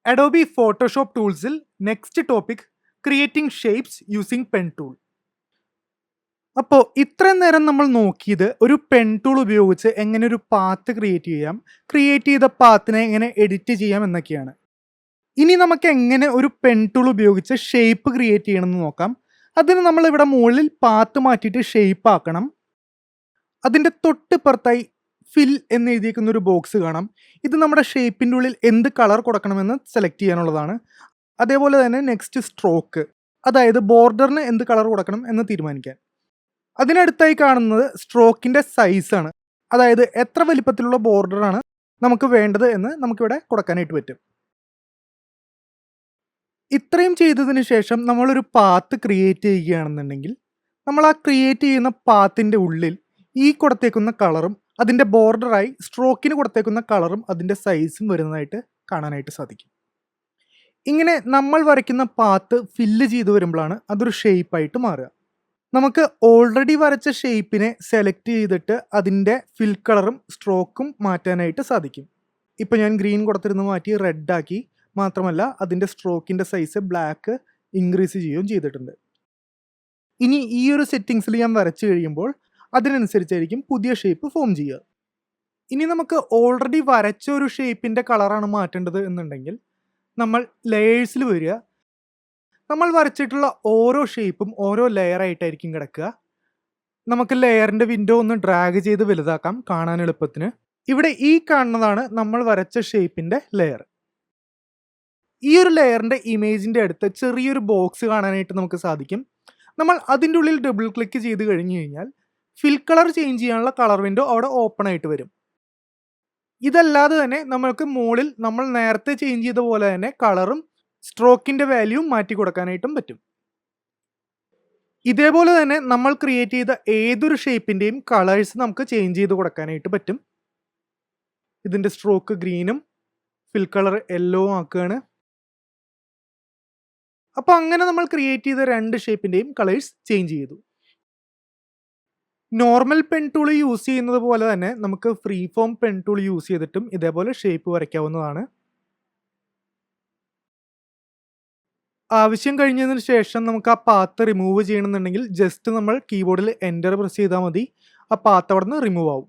Adobe Photoshop ടൂൾസിൽ next topic creating shapes using pen tool. അപ്പോൾ ഇത്രയും നേരം നമ്മൾ നോക്കിയത് ഒരു പെൻ ടൂൾ ഉപയോഗിച്ച് എങ്ങനെ ഒരു പാത്ത് ക്രിയേറ്റ് ചെയ്യാം, ക്രിയേറ്റ് ചെയ്ത പാത്തിനെ എങ്ങനെ എഡിറ്റ് ചെയ്യാം എന്നൊക്കെയാണ്. ഇനി നമുക്ക് എങ്ങനെ ഒരു പെൻ ടൂൾ ഉപയോഗിച്ച് ഷേപ്പ് ക്രിയേറ്റ് ചെയ്യണമെന്ന് നോക്കാം. അതിന് നമ്മൾ ഇവിടെ മുകളിൽ പാത്ത് മാറ്റിയിട്ട് ഷേപ്പ് ആക്കണം. അതിൻ്റെ തൊട്ടിപ്പുറത്തായി ഫിൽ എന്ന് എഴുതിയിരിക്കുന്ന ഒരു ബോക്സ് കാണാം. ഇത് നമ്മുടെ ഷേപ്പിൻ്റെ ഉള്ളിൽ എന്ത് കളർ കൊടുക്കണമെന്ന് സെലക്ട് ചെയ്യാനുള്ളതാണ്. അതേപോലെ തന്നെ നെക്സ്റ്റ് സ്ട്രോക്ക്, അതായത് ബോർഡറിന് എന്ത് കളർ കൊടുക്കണം എന്ന് തീരുമാനിക്കാൻ. അതിനടുത്തായി കാണുന്നത് സ്ട്രോക്കിൻ്റെ സൈസാണ്, അതായത് എത്ര വലിപ്പത്തിലുള്ള ബോർഡറാണ് നമുക്ക് വേണ്ടത് എന്ന് നമുക്കിവിടെ കൊടുക്കാനായിട്ട് പറ്റും. ഇത്രയും ചെയ്തതിന് ശേഷം നമ്മളൊരു പാത്ത് ക്രിയേറ്റ് ചെയ്യുകയാണെന്നുണ്ടെങ്കിൽ നമ്മൾ ആ ക്രിയേറ്റ് ചെയ്യുന്ന പാത്തിൻ്റെ ഉള്ളിൽ ഈ കൊടുത്തേക്കുന്ന കളറും അതിൻ്റെ ബോർഡറായി സ്ട്രോക്കിന് കൊടുത്തേക്കുന്ന കളറും അതിൻ്റെ സൈസും വരുന്നതായിട്ട് കാണാനായിട്ട് സാധിക്കും. ഇങ്ങനെ നമ്മൾ വരയ്ക്കുന്ന പാത്ത് ഫില്ല് ചെയ്ത് വരുമ്പോഴാണ് അതൊരു ഷേപ്പായിട്ട് മാറുക. നമുക്ക് ഓൾറെഡി വരച്ച ഷേപ്പിനെ സെലക്ട് ചെയ്തിട്ട് അതിൻ്റെ ഫിൽ കളറും സ്ട്രോക്കും മാറ്റാനായിട്ട് സാധിക്കും. ഇപ്പോൾ ഞാൻ ഗ്രീൻ കൊടുത്തിരുന്ന് മാറ്റി റെഡ് ആക്കി. മാത്രമല്ല അതിൻ്റെ സ്ട്രോക്കിൻ്റെ സൈസ് ബ്ലാക്ക് ഇൻക്രീസ് ചെയ്യുകയും ചെയ്തിട്ടുണ്ട്. ഇനി ഈ ഒരു സെറ്റിങ്സിൽ ഞാൻ വരച്ചു കഴിയുമ്പോൾ അതിനനുസരിച്ചായിരിക്കും പുതിയ ഷേപ്പ് ഫോം ചെയ്യുക. ഇനി നമുക്ക് ഓൾറെഡി വരച്ച ഒരു ഷേപ്പിൻ്റെ കളറാണ് മാറ്റേണ്ടത് എന്നുണ്ടെങ്കിൽ നമ്മൾ ലെയേഴ്സിൽ വരിക. നമ്മൾ വരച്ചിട്ടുള്ള ഓരോ ഷേപ്പും ഓരോ ലെയറായിട്ടായിരിക്കും കിടക്കുക. നമുക്ക് ലെയറിൻ്റെ വിൻഡോ ഒന്ന് ഡ്രാഗ് ചെയ്ത് വലുതാക്കാം കാണാൻ എളുപ്പത്തിന്. ഇവിടെ ഈ കാണുന്നതാണ് നമ്മൾ വരച്ച ഷേപ്പിൻ്റെ ലെയർ. ഈ ഒരു ലെയറിൻ്റെ ഇമേജിൻ്റെ അടുത്ത് ചെറിയൊരു ബോക്സ് കാണാനായിട്ട് നമുക്ക് സാധിക്കും. നമ്മൾ അതിൻ്റെ ഉള്ളിൽ ഡബിൾ ക്ലിക്ക് ചെയ്ത് കഴിഞ്ഞ് കഴിഞ്ഞാൽ ഫിൽ കളർ ചേഞ്ച് ചെയ്യാനുള്ള കളർ വിൻഡോ അവിടെ ഓപ്പൺ ആയിട്ട് വരും. ഇതല്ലാതെ തന്നെ നമുക്ക് മുകളിൽ നമ്മൾ നേരത്തെ ചേഞ്ച് ചെയ്ത പോലെ തന്നെ കളറും സ്ട്രോക്കിൻ്റെ വാല്യൂവും മാറ്റി കൊടുക്കാനായിട്ടും പറ്റും. ഇതേപോലെ തന്നെ നമ്മൾ ക്രിയേറ്റ് ചെയ്ത ഏതൊരു ഷേപ്പിൻ്റെയും കളേഴ്സ് നമുക്ക് ചേഞ്ച് ചെയ്ത് കൊടുക്കാനായിട്ട് പറ്റും. ഇതിൻ്റെ സ്ട്രോക്ക് ഗ്രീനും ഫിൽ കളർ യെല്ലോ ആക്കുകയാണ്. അപ്പോൾ അങ്ങനെ നമ്മൾ ക്രിയേറ്റ് ചെയ്ത രണ്ട് ഷേപ്പിൻ്റെയും കളേഴ്സ് ചേഞ്ച് ചെയ്തു. നോർമൽ പെൻ ടൂൾ യൂസ് ചെയ്യുന്നത് പോലെ തന്നെ നമുക്ക് free form pen tool use ചെയ്തിട്ടും ഇതേപോലെ ഷേപ്പ് വരയ്ക്കാവുന്നതാണ്. ആവശ്യം കഴിഞ്ഞതിന് ശേഷം നമുക്ക് ആ പാത്ത് റിമൂവ് ചെയ്യണമെന്നുണ്ടെങ്കിൽ ജസ്റ്റ് നമ്മൾ കീബോർഡിൽ എൻ്റർ പ്രസ് ചെയ്താൽ മതി. ആ പാത്ത് അവിടെ നിന്ന് റിമൂവ് ആവും.